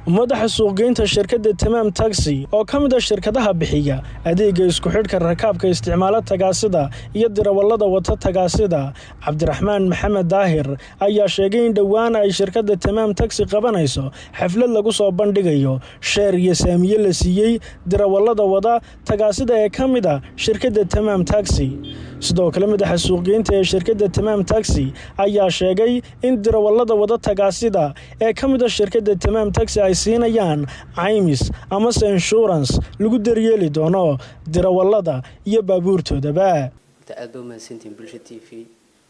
madaxa suuqgeynta shirkadda Tamaam Taxi oo ka mid ah shirkadaha bixiya adeegga isku xidhka rakaabka isticmaala tagaasida iyo dirawallada wata tagaasida Cabdiraxmaan Maxamed Daahir ayaa sheegay in dhawaan ay shirkadda Tamaam Taxi qabanayso xaflad lagu soo bandhigayo sheer iyo saamiye la siiyay dirawallada wada tagaasida ee ka mid ah shirkadda Tamaam Taxi. sidoo kale madaxa suuqgeynta ee shirkadda Tamaam Taxi ayaa sheegay in dirawallada wada tagaasida ee ka mid ah shirkadda Tamaam Taxi ay siinayaan caymis ama insurance lagu daryeeli doono dirawallada iyo baabuurtoodaba. aad baa mahadsantiin bulsha TV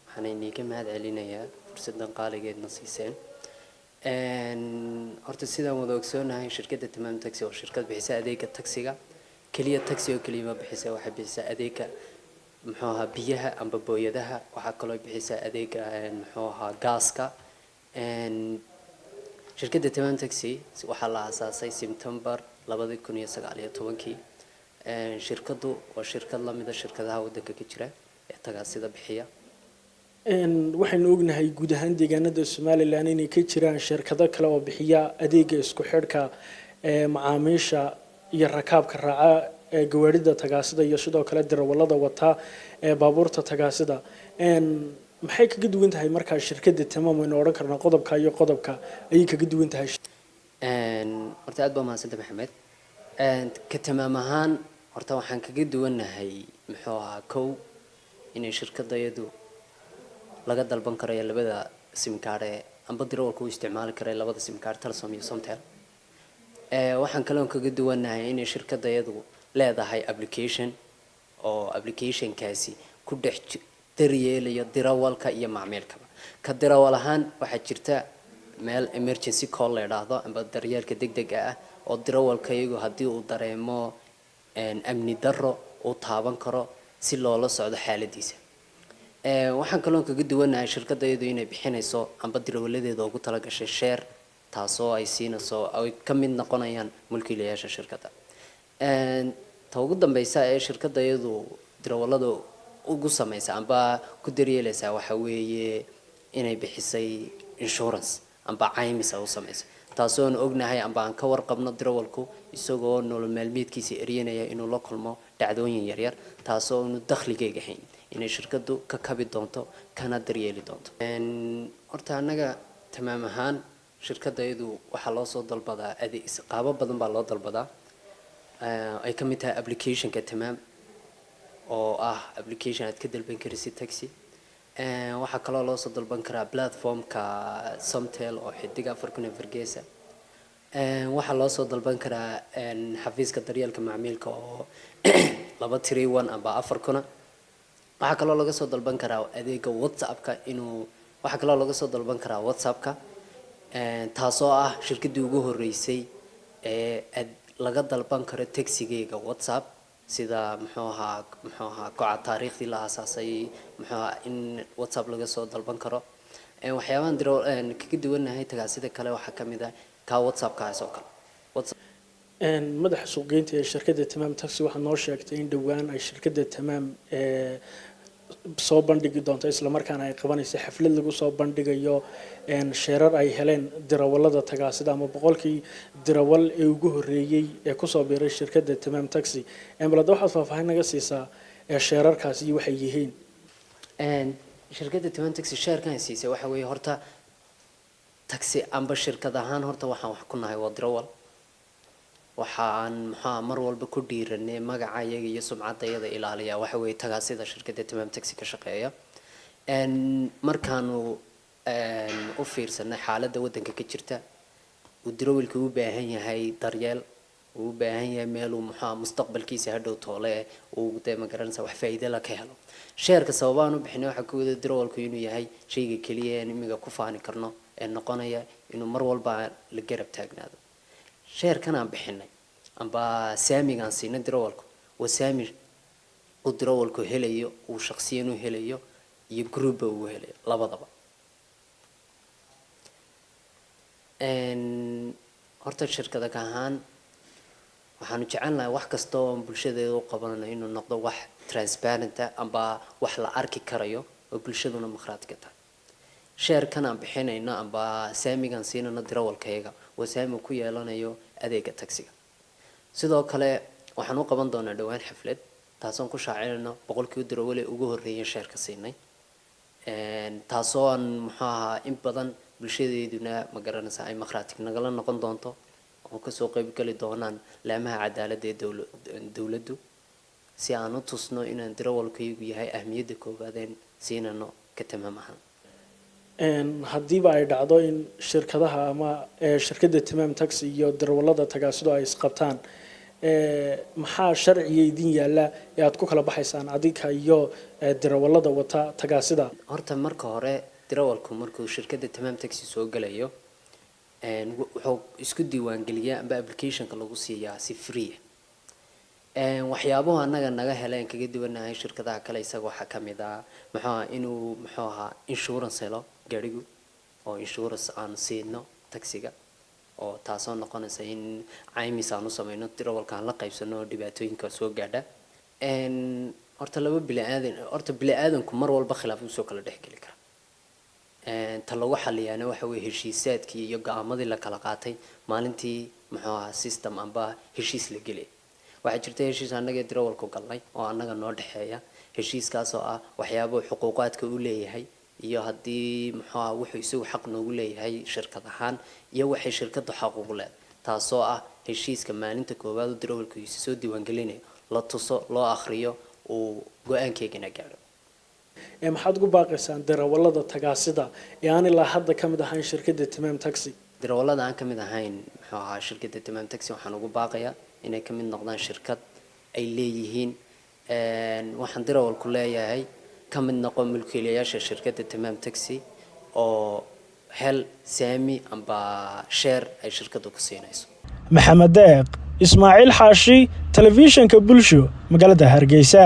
waxaan idinka mahad celinayaa fursadan qaaligeedna siiseen. horta sidaan wada ogsoonahay shirkadda Tamaam Taxi waa shirkad bixisa adeegga taxiga kaliya taxi oo kaliya ma bixisa waxay bixisaa adeegga muxuu ahaa biyaha amba booyadaha waxa kale oo bixisaa adeegga muxuu ahaa gaaska. shirkadda Tamaam Taxi waxaa la aasaasay September 2019. shirkadu waa shirkad la mid ah shirkadaha waddanka ka jira ee tagaasida bixiya. waxaynu ognahay guud ahaan deegaanada Soomaaliland inay ka jiraan shirkado kale oo bixiya adeegga isku xidhka macaamiisha iyo rakaabka raaca gawaarida tagaasida iyo sidoo kale dirawallada wata baabuurta tagaasida. maxay kaga duwan tahay markaa shirkadda Tamaam oo oran karna qodobka iyo qodobka ay kaga duwan tahay? horta aad baa mahadsantahay Maxamed. ka Tamaam ahaan horta waxaan kaga duwanahay muxuu ahaa kow inay shirkadayadu laga dalban karayo labada sim card ee amba dirawalku u isticmaali karay labada sim card Telesom iyo Somtel. waxaan kale oo kaga duwanahay inay shirkadayadu leedahay application oo application-kaasi ku dhex daryeelaya dirawalka iyo macmiilka. ka dirawal ahaan waxaa jirta meel emergency call la yiraahdo amba daryeelka degdega ah oo dirawalka iyagu haddii uu dareemo amni darro uu taaban karo si loola socdo xaaladiisa. waxaan kaloo kaga duwanahay shirkadayadu inay bixinayso amba dirawalladeeda ugu talagashay share taasoo ay siinayso ay ka mid noqonayaan mulkiilayaasha shirkadda. ta ugu dambaysa ee shirkadayadu dirawallada ugu samaysa amba ku daryeelaysa waxa weeye inay bixisay insurance amba caymis u samaysay taasoo aan ognahay amba aan ka warqabno dirawalku isagoo nolol maalmeedkiisa eriyanaya inuu la kulmo dhacdooyin yaryar taasoo aanu dakhligeyga hayn inay shirkadu ka kabi doonto kana daryeeli doonto. horta anaga Tamaam ahaan shirkadayadu waxa loo soo dalbadaa adeeg qaabo badan baa loo dalbadaa. ay ka mid tahay application-ka Tamaam oo ah application aad ka dalban karaysid taxi. waxa kale oo loo soo dalban karaa platform-ka Somtel oo xidiga 4 Fargeesa. waxa loo soo dalban karaa xafiiska daryeelka macmiilka oo 231 amba 4 waxa kale oo laga soo dalban karaa adeegga WhatsApp-ka inuu waxa kale oo laga soo dalban karaa WhatsApp-ka taasoo ah shirkadii ugu horeysay ee laga dalban karo taxigeyga WhatsApp sida muxuu ahaa koca taariikhdii la aasaasay muxuu ahaa in WhatsApp laga soo dalban karo. waxyaabahan kaga duwanahay tagaasida kale waxaa ka mid ah ka WhatsApp-kaas oo kale. madaxa suuqgeynta ee shirkadda Tamaam Taxi waxaa noo sheegtay in dhawaan ay shirkadda Tamaam soo bandhigi doonto isla markaana ay qabanayso xaflad lagu soo bandhigayo sheerar ay heleen dirawallada tagaasida ama boqolkii dirawal ee ugu horeeyay ee ku soo biiray shirkadda Tamaam Taxi. balad waxaad faahfaahin naga siisaa sheerarkaasi iyo waxay yihiin? shirkadda Tamaam Taxi sheerkan siisay waxa weeye horta taxi amba shirkad ahaan horta waxaan wax ku nahay waa dirawal. waxaan mar walba ku dhiiranay magaca iyaga iyo sumcadayada ilaaliya waxa weeye tagaasida shirkadda Tamaam Taxi ka shaqeeya. markaanu u fiirsanay xaaladda waddanka ka jirta uu dirawalku u baahan yahay daryeel uu u baahan yahay meel uu mustaqbalkiisa hadhow toole uu ma garanaysa wax faa'iido la ka helo. sheerka sababaan u bixinay waxa ku wada dirawalku inuu yahay shayga kaliya ee imiga ku faani karno ee noqonaya inuu mar walba la garab taagnaado. sheerkan aan bixinay amba saamigaan siinay dirawalku waa saami uu dirawalku helayo uu shakhsiyan u helayo iyo group uu helayo labadaba. horta shirkada ka ahaan waxaanu jecelnahay wax kasta oo bulshadeedu u qabanayno inuu noqdo wax transparent amba wax la arki karayo oo bulshaduna markhaati ka tahay. sheerkan aan bixinayno amba saamigaan siinayno dirawalkayga wasaami ku yeelanayo adeega taxiga sidoo kale waxaan u qaban doonaa dhawaan xaflad taasoo ku shaacinayno boqolkii darawal ee ugu horeeyay sheerka siinay taasoo aan muxuu ahaa in badan bulshadeeduna ma garanaysa ay maqraatig nagala noqon doonto oo ka soo qayb gali doonaan laamaha cadaaladda ee dawladdu si aan u tusno inaan darawalkaygu yahay ahmiyadda koowaad ee siinano ka tamaam ahaan haddiiba ay dhacdo in shirkadaha ama shirkadda tamaam taxi iyo darawallada tagaasidu ay isqabtaan maxaa sharciga idin yaala ee aad ku kala baxaysaan adiga iyo darawallada wata tagaasida horta marka hore darawalku markuu shirkadda tamaam taxi soo galayo wuxuu isku diiwaangeliyaa amba applicationka lagu siiyaa si free waxyaabaha anaga naga heleen kaga duwanahay shirkadaha kale isaga waxaa ka mid ah inuu insurance helo gaarigu oo insurance aan siino taxiga oo taasoo noqonaysa in caymis aan u samayno darawalka aan la qaybsano dhibaatooyinka soo gaadha horta bili-aadanku mar walba khilaaf uu soo kala dhexgeli kara ta lagu xaliyaana waxa weeye heshiisaadkii iyo go'aamadii la kala qaatay maalintii system amba heshiis la gelay waxaa jirta heshiis annaga darawalku galnay oo annaga noo dhexeeya heshiiskaas oo ah waxyaabo xuquuqaadka uu leeyahay iyo haddii wuxuu isagu xaq noogu leeyahay shirkad ahaan iyo waxay shirkadu xaq ugu leedahay taasoo ah heshiiska maalinta koowaad oo darawalkiisa soo diiwaangelinayo la tuso loo akhriyo uu go-aankeygana gaadho maxaad ugu baaqaysaan darawallada tagaasida ee aan ilaa hadda ka mid ahayn shirkadda tamaam taxi darawallada aan ka mid ahayn shirkadda tamaam taxi waxaan ugu baaqayaa inay ka mid noqdaan shirkad ay leeyihiin waxaan darawalku leeyahay ka mid noqon mulkiilayaasha shirkadda tamaam taxi oo hel saami amba sheer ay shirkadu ku siinayso maxamed deeq ismaaciil xaashi telefishinka bulsho magaalada Hargeysa